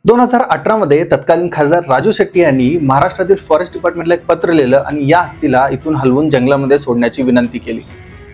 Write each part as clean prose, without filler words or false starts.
2018 मध्ये तत्कालीन खासदार राजू शेट्टी यांनी महाराष्ट्रातील फॉरेस्ट डिपार्टमेंटला एक पत्र लिहिलं आणि या हत्तीला इथून हलवून जंगलामध्ये सोडण्याची विनंती केली।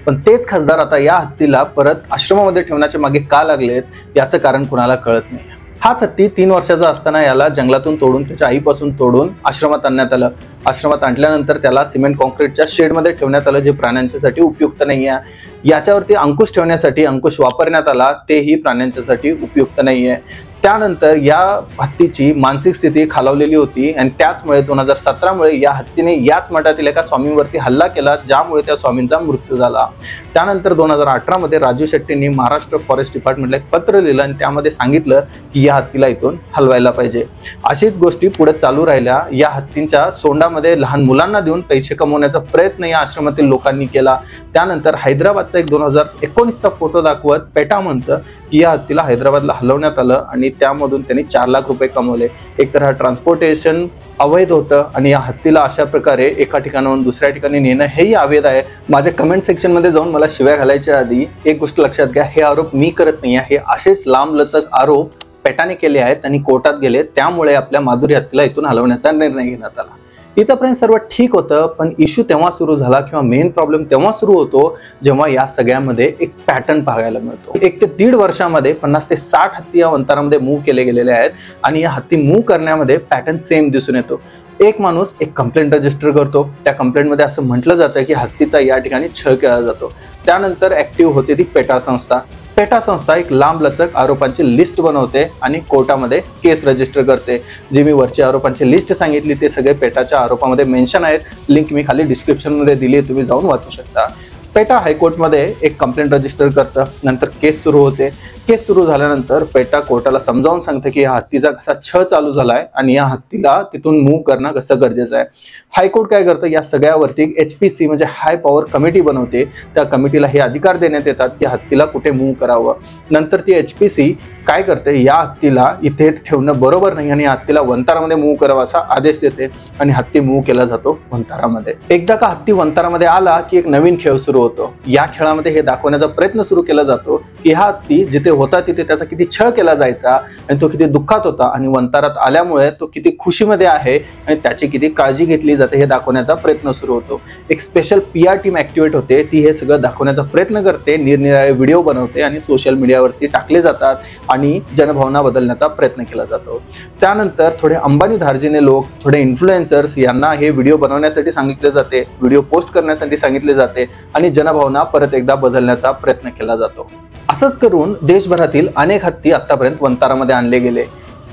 पण तेच खासदार आता या हत्तीला परत आश्रमामध्ये ठेवण्याच्या मागे का लागलेत याचं कारण कुणाला कळत नाही। हाच हत्ती 3 वर्षाचा असताना याला जंगलातून तोडून त्याच्या आईपासून तोडून आश्रमात आणण्यात आलं। आश्रमात आणल्यानंतर त्याला सिमेंट कॉन्क्रीटच्या शेडमध्ये ठेवण्यात आलं, जे प्राण्यांच्यासाठी उपयुक्त नाहीये। याच्यावरती अंकुश ठेवण्यासाठी अंकुश वापरण्यात आला, तेही प्राण्यांच्यासाठी उपयुक्त नाहीये। त्यानंतर या हत्तीची मानसिक स्थिती खालावलेली होती आणि त्याचमुळे 2017 मध्ये या हत्तीने याच मठातील एका स्वामींवरती हल्ला केला, ज्यामुळे त्या स्वामींचा मृत्यू झाला। त्यानंतर 2018 मध्ये राजू शेट्टींनी महाराष्ट्र फॉरेस्ट डिपार्टमेंटला एक पत्र लिहिलं आणि त्यामध्ये सांगितलं की या हत्तीला इथून हलवायला पाहिजे। अशीच गोष्टी पुढे चालू राहिल्या। या हत्तींच्या सोंडामध्ये लहान मुलांना देऊन पैसे कमवण्याचा प्रयत्न या आश्रमातील लोकांनी केला। त्यानंतर हैदराबादचा एक 2019चा फोटो दाखवत पेटा म्हणतं की या हत्तीला हैदराबादला हलवण्यात आलं आणि त्यामधून त्यांनी 4 लाख रुपये कमवले। एकतर हा ट्रान्सपोर्टेशन अवैध होतं आणि या हत्तीला अशा प्रकारे एका ठिकाणाहून दुसऱ्या ठिकाणी नेणं हेही अवैध आहे। माझ्या कमेंट सेक्शन मध्ये जाऊन मला शिव्या घालायच्या आधी एक गोष्ट लक्षात घ्या, हे आरोप मी करत नाही आहे, हे असेच लांबलचक आरोप पेटाने केले आहेत आणि कोर्टात गेले, त्यामुळे आपल्या माधुरी हत्तीला इथून हलवण्याचा निर्णय घेण्यात आला। इथपर्यंत सर्व ठीक होतं, पण इश्यू तेव्हा सुरू झाला किंवा मेन प्रॉब्लेम तेव्हा सुरू होतो जेव्हा या सगळ्यामध्ये एक पॅटर्न पाहायला मिळतो। 1 ते 1.5 वर्षामध्ये 50 ते 60 हत्ती या वंतारामध्ये मूव्ह केले गेलेले आहेत आणि या हत्ती मूव्ह करण्यामध्ये पॅटर्न सेम दिसून येतो। एक माणूस एक कंप्लेंट रजिस्टर करतो, त्या कंप्लेंटमध्ये असं म्हटलं जातं की हत्तीचा या ठिकाणी छळ केला जातो। त्यानंतर ऍक्टिव्ह होते ती पेटा संस्था। पेटा संस्था एक लांबलचक आरोपांची लिस्ट बनवते आणि कोर्टामध्ये केस रजिस्टर करते। जे मी वरच्या आरोपांची लिस्ट सांगितली ते सगळे पेटाच्या आरोपामध्ये मेन्शन आहेत, लिंक मी खाली डिस्क्रिप्शन मध्ये दिली, तुम्ही जाऊन वाचू शकता। पेटा हायकोर्टमध्ये एक कंप्लेंट रजिस्टर करतं, नंतर केस सुरू होते। केस सुरू झाल्यानंतर पेटा कोर्टाला समजावून सांगते की या हत्तीचा कसा छळ चालू झालाय आणि या हत्तीला तिथून मूव्ह करणं कसं गरजेचं आहे। हायकोर्ट काय करतं, या सगळ्यावरती HPC म्हणजे हाय पॉवर कमिटी बनवते। त्या कमिटीला हे अधिकार देण्यात येतात की हत्तीला कुठे मूव्ह करावं। नंतर ती HPC काय करते, या हत्तीला इथे ठेवणं बरोबर नाही आणि हत्तीला वंतारामध्ये मूव्ह करावा असा आदेश देते आणि हत्ती मूव्ह केला जातो वंतारामध्ये। एकदा का हत्ती वंतारामध्ये आला की एक नवीन खेळ सुरू होतो। या खेळामध्ये हे दाखवण्याचा प्रयत्न सुरू केला जातो की हा हत्ती जिथे होता तिथे त्याचा किती छळ केला जायचा आणि तो किती दुःखात होता आणि वंतारात आल्यामुळे तो किती खुशीमध्ये आहे आणि त्याची किती काळजी घेतली जाते हे दाखवण्याचा प्रयत्न सुरू होतो। एक स्पेशल PR टीम ऍक्टिव्हेट होते, ती हे सगळं दाखवण्याचा प्रयत्न करते, निरनिराळे व्हिडिओ बनवते आणि सोशल मीडियावरती टाकले जातात आणि जनभावना बदलण्याचा प्रयत्न केला जातो। त्यानंतर थोडे अंबानी धार्जिणे लोक, थोडे इन्फ्लुएन्सर्स यांना हे व्हिडिओ बनवण्यासाठी सांगितले जाते, व्हिडिओ पोस्ट करण्यासाठी सांगितले जाते आणि जनभावना परत एकदा बदलण्याचा प्रयत्न केला जातो। असंच करून देशभरातील अनेक हत्ती आतापर्यंत वंतारामध्ये आणले गेले।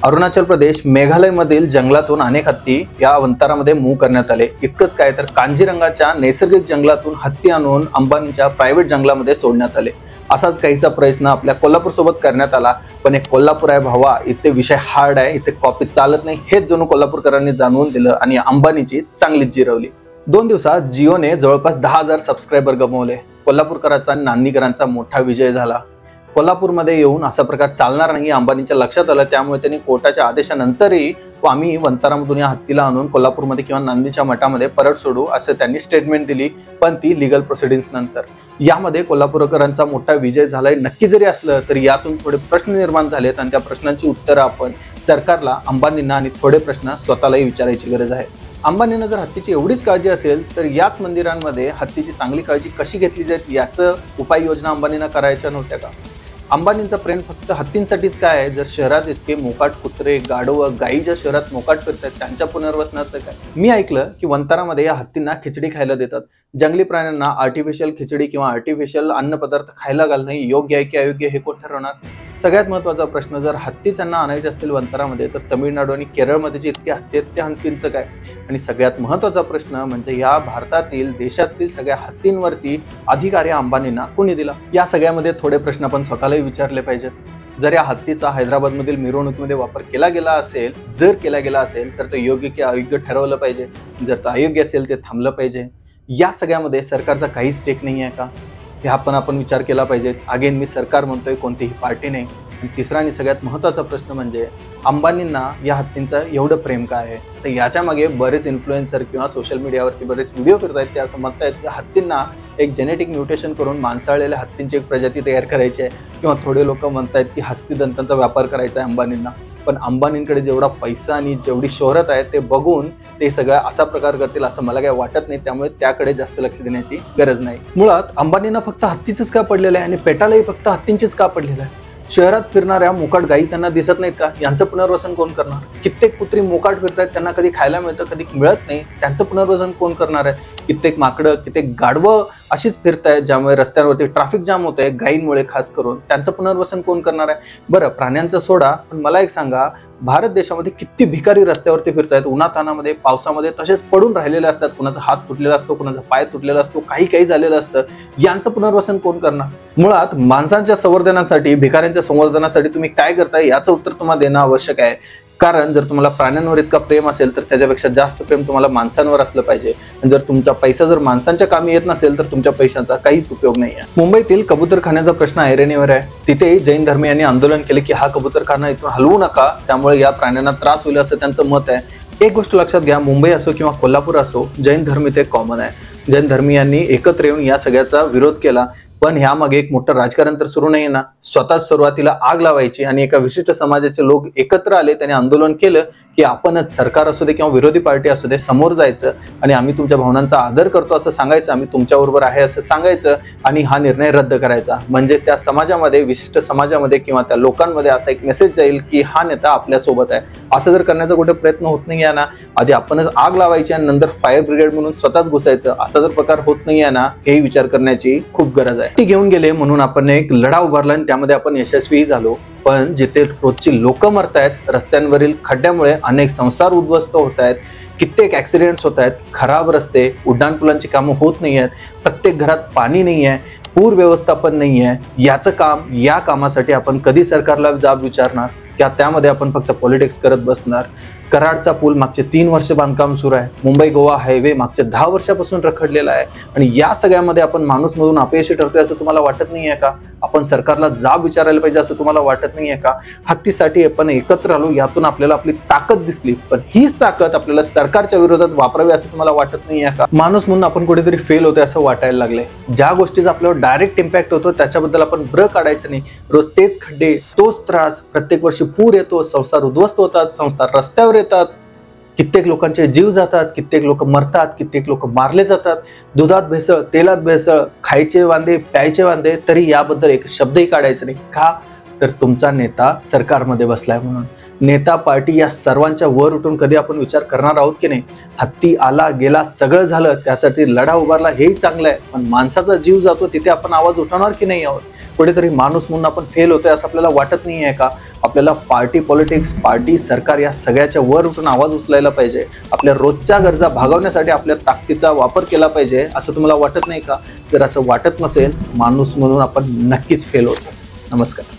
अरुणाचल प्रदेश, मेघालय मधील जंगलातून अनेक हत्ती या वंतारामध्ये मूव्ह करण्यात आले। इतकंच काय तर कांजीरंगाच्या नैसर्गिक जंगलातून हत्ती आणून अंबानीच्या प्रायव्हेट जंगलामध्ये सोडण्यात आले। असाच काहीसा प्रयत्न आपल्या कोल्हापूर सोबत करण्यात आला, पण एक कोल्हापूर आहे भावा, इथे विषय हार्ड आहे, इथे कॉपी चालत नाही, हेच जणू कोल्हापूरकरांनी जाणवून दिलं आणि अंबानीची चांगलीच जिरवली। 2 दिवसात जिओने जवळपास 10,000 सबस्क्रायबर गमावले। कोल्हापूरकरांचा आणि नांदीकरांचा मोठा विजय झाला। कोल्हापूरमध्ये येऊन असा प्रकार चालणार नाही अंबानीच्या लक्षात आलं, त्यामुळे त्यांनी कोर्टाच्या आदेशानंतरही आम्ही वंतारामधून या हत्तीला आणून कोल्हापूरमध्ये किंवा नांदीच्या मठामध्ये परत सोडू असं त्यांनी स्टेटमेंट दिली, पण ती लिगल प्रोसिडिंग्स नंतर। यामध्ये कोल्हापूरकरांचा मोठा विजय झालाय नक्की जरी असलं तरी यातून थोडे प्रश्न निर्माण झालेत आणि त्या प्रश्नांची उत्तरं आपण सरकारला, अंबानींना आणि थोडे प्रश्न स्वतःलाही विचारायची गरज आहे। अंबानींना जर हत्तीची एवढीच काळजी असेल तर याच मंदिरांमध्ये हत्तीची चांगली काळजी कशी घेतली जाईल याचं उपाययोजना अंबानींना करायच्या नव्हत्या का? अंबानींचा प्रेम फक्त हत्तींसाठीच काय आहे? जर शहरात इतके मोकाट कुत्रे, गाढवं, गायी ज्या शहरात मोकाट फिरतात त्यांच्या पुनर्वसनाचं काय? मी ऐकलं की वंतारामध्ये या हत्तींना खिचडी खायला देतात। जंगली प्राण्यांना आर्टिफिशियल खिचडी किंवा आर्टिफिशियल अन्न-पदार्थ खायला घालणं योग्य आहे की अयोग्य हे कोण ठरवणार? सगळ्यात महत्त्वाचा प्रश्न, जर हत्तीच यांना आणायचे असतील वंतारामध्ये तर तमिळनाडू आणि केरळमध्ये जे इतके हत्ती आहेत त्या हत्तींचं काय? आणि सगळ्यात महत्त्वाचा प्रश्न म्हणजे या भारतातील, देशातील सगळ्या हत्तींवरती अधिकार या अंबानींना कोणी दिला? या सगळ्यामध्ये थोडे प्रश्न आपण स्वतःलाही विचारले पाहिजेत। जर या हत्तीचा हैदराबादमधील मिरवणुकीमध्ये वापर केला गेला असेल, जर केला गेला असेल तर तो योग्य की अयोग्य ठरवलं पाहिजे। जर तो अयोग्य असेल ते थांबलं पाहिजे। या सगळ्यामध्ये सरकारचा काही स्टेक नाही आहे का? हे आपण विचार केला पाहिजे। अगेन मी सरकार म्हणतोय, कोणतीही पार्टी नाही। आणि तिसरा आणि सगळ्यात महत्त्वाचा प्रश्न म्हणजे अंबानींना या हत्तींचं एवढं प्रेम काय आहे? तर याच्या मागे बरेच इन्फ्लुएन्सर किंवा सोशल मीडियावरती बरेच व्हिडिओ फिरतायत, ते असं म्हणतायत की हत्तींना एक जेनेटिक म्युटेशन करून माणसाळलेल्या हत्तींची एक प्रजाती तयार करायची आहे किंवा थोडे लोक म्हणतायत की हस्तिदंतांचा व्यापार करायचा आहे अंबानींना। पण अंबानींकडे जेवढा पैसा आणि जेवढी शोहरत आहे ते बघून ते सगळं असा प्रकार करतील असं मला काही वाटत नाही. त्यामुळे त्याकडे जास्त लक्ष देण्याची गरज नाही. मुळात अंबानींना फक्त हत्तीचंच का पडलेलं आहे आणि पेटालाही फक्त हत्तींचीच का पडलेलं आहे? शहरात फिरणाऱ्या मोकाट गायी त्यांना दिसत नाहीत का? यांचं पुनर्वसन कोण करणार? कित्येक कुत्री मोकाट फिरतायत, त्यांना कधी खायला मिळतं कधी मिळत नाही, त्यांचं पुनर्वसन कोण करणार आहे? कित्येक माकडं कित्येक गाढवं अशीच फिरतायत ज्यामुळे रस्त्यांवरती ट्रॅफिक जाम होत आहे गायींमुळे खास करून, त्यांचं पुनर्वसन कोण करणार आहे? बरं, प्राण्यांचं सोडा, पण मला एक सांगा, भारत देशामध्ये किती भिकारी रस्त्यावरती फिरतायत उन्हातानामध्ये पावसामध्ये तसेच पडून राहिलेले असतात. कुणाचा हात तुटलेला असतो, कुणाचा पाय तुटलेला असतो, काही झालेलं असतं. यांचं पुनर्वसन कोण करणार? मुळात माणसांच्या संवर्धनासाठी भिकाऱ्यांच्या संवर्धनासाठी तुम्ही काय करताय याचं उत्तर तुम्हाला देणं आवश्यक आहे. कारण जर तुम्हाला प्राण्यांवर इतका प्रेम असेल तर त्याच्यापेक्षा जास्त प्रेम तुम्हाला माणसांवर असलं पाहिजे. जर तुमचा पैसा जर माणसांच्या कामी येत नसेल तर तुमच्या पैशाचा काहीच उपयोग नाही आहे. मुंबईतील कबूतरखान्याचा प्रश्न ऐरणीवर आहे. तिथे जैन धर्मीयांनी आंदोलन केले की हा कबूतरखाना इथून हलवू नका, त्यामुळे या प्राण्यांना त्रास होईल असं त्यांचं मत आहे. एक गोष्ट लक्षात घ्या, मुंबई असो किंवा कोल्हापूर असो, जैन धर्म इथे कॉमन आहे. जैन धर्मीयांनी एकत्र येऊन या सगळ्याचा विरोध केला. पण ह्यामागे एक मोठं राजकारण तर सुरू नाही ना. स्वतःच सुरुवातीला आग लावायची आणि एका विशिष्ट समाजाचे लोक एकत्र आले, त्यांनी आंदोलन केलं की आपणच सरकार असू दे किंवा विरोधी पार्टी असू दे समोर जायचं आणि आम्ही तुमच्या भावनांचा आदर करतो असं सांगायचं, आम्ही तुमच्याबरोबर आहे असं सांगायचं आणि हा निर्णय रद्द करायचा. म्हणजे त्या समाजामध्ये, विशिष्ट समाजामध्ये किंवा त्या लोकांमध्ये असा एक मेसेज जाईल की हा नेता आपल्या सोबत आहे. असं जर करण्याचा कुठे प्रयत्न होत नाही आहे ना, आधी आपणच आग लावायची आणि नंतर फायर ब्रिगेड म्हणून स्वतःच घुसायचं, असा जर प्रकार होत नाही आहे ना, हे विचार करण्याची खूप गरज आहे. ती घेऊन गेले म्हणून आपण एक लढा उभारला आणि त्यामध्ये आपण यशस्वी झालो. पण जिथे रोजची लोक मरतायत, रस्त्यांवरील खड्ड्यामुळे अनेक संसार उद्ध्वस्त होत आहेत, कित्येक ऍक्सिडेंट्स होत आहेत, खराब रस्ते, उड्डाणपुलांची कामं होत नाही आहेत, प्रत्येक घरात पाणी नाही आहे, पूर व्यवस्थापन नाही आहे, याचं काम, या कामासाठी आपण कधी सरकारला जाब विचारणार? त्यामध्ये आपण फक्त पॉलिटिक्स करत बसणार? कराडचा पूल मागचे 3 वर्ष बांधकाम सुरू आहे. मुंबई गोवा हायवे मागचे 10 वर्षापासून रखडलेला आहे आणि या सगळ्यामध्ये आपण माणूस म्हणून अपयशी ठरतोय असं तुम्हाला वाटत नाहीये का? आपण सरकारला जाब विचारायला पाहिजे असं तुम्हाला वाटत नाहीये का? हत्तीसाठी आपण एकत्र आलो, यातून आपल्याला आपली ताकद दिसली, पण हीच ताकद आपल्याला सरकारच्या विरोधात वापरावी असं तुम्हाला वाटत नाहीये का? माणूस म्हणून आपण कुठेतरी फेल होतोय असं वाटायला लागलंय. ज्या गोष्टीचा आपल्यावर डायरेक्ट इम्पॅक्ट होतो त्याच्याबद्दल आपण ब्र काढायचं नाही. रोज तेच खड्डे, तोच त्रास, प्रत्येक वर्षी पूर येतो, संसार उद्ध्वस्त होतात, संसार रस्त्यावर येतात, कित्येक लोकांचे जीव जातात, कित्येक लोक मरतात, कित्येक लोक मारले जातात, दुधात भेसळ, तेलात भेसळ, खायचे वांदे, प्यायचे वांदे, तरी याबद्दल एक शब्दही काढायचं नाही. का? तर तुमचा नेता सरकारमध्ये बसलाय म्हणून. नेता, पार्टी या सर्वांच्या वर उठून कधी आपण विचार करणार आहोत की नाही? हत्ती आला गेला सगळं झालं, त्यासाठी लढा उभारला हेही चांगलं आहे, पण माणसाचा जीव जातो तिथे आपण आवाज उठवणार की नाही आहोत? कुठेतरी माणूस म्हणून आपण फेल होतोय असं आपल्याला वाटत नाही आहे का? आपल्याला पार्टी पॉलिटिक्स, पार्टी, सरकार या सगळ्याच्या वर उठून आवाज उचलायला पाहिजे. आपल्या रोजच्या गरजा भागवण्यासाठी आपल्या ताकदीचा वापर केला पाहिजे असं तुम्हाला वाटत नाही का? जर असं वाटत नसेल, माणूस म्हणून आपण नक्कीच फेल होतो. नमस्कार.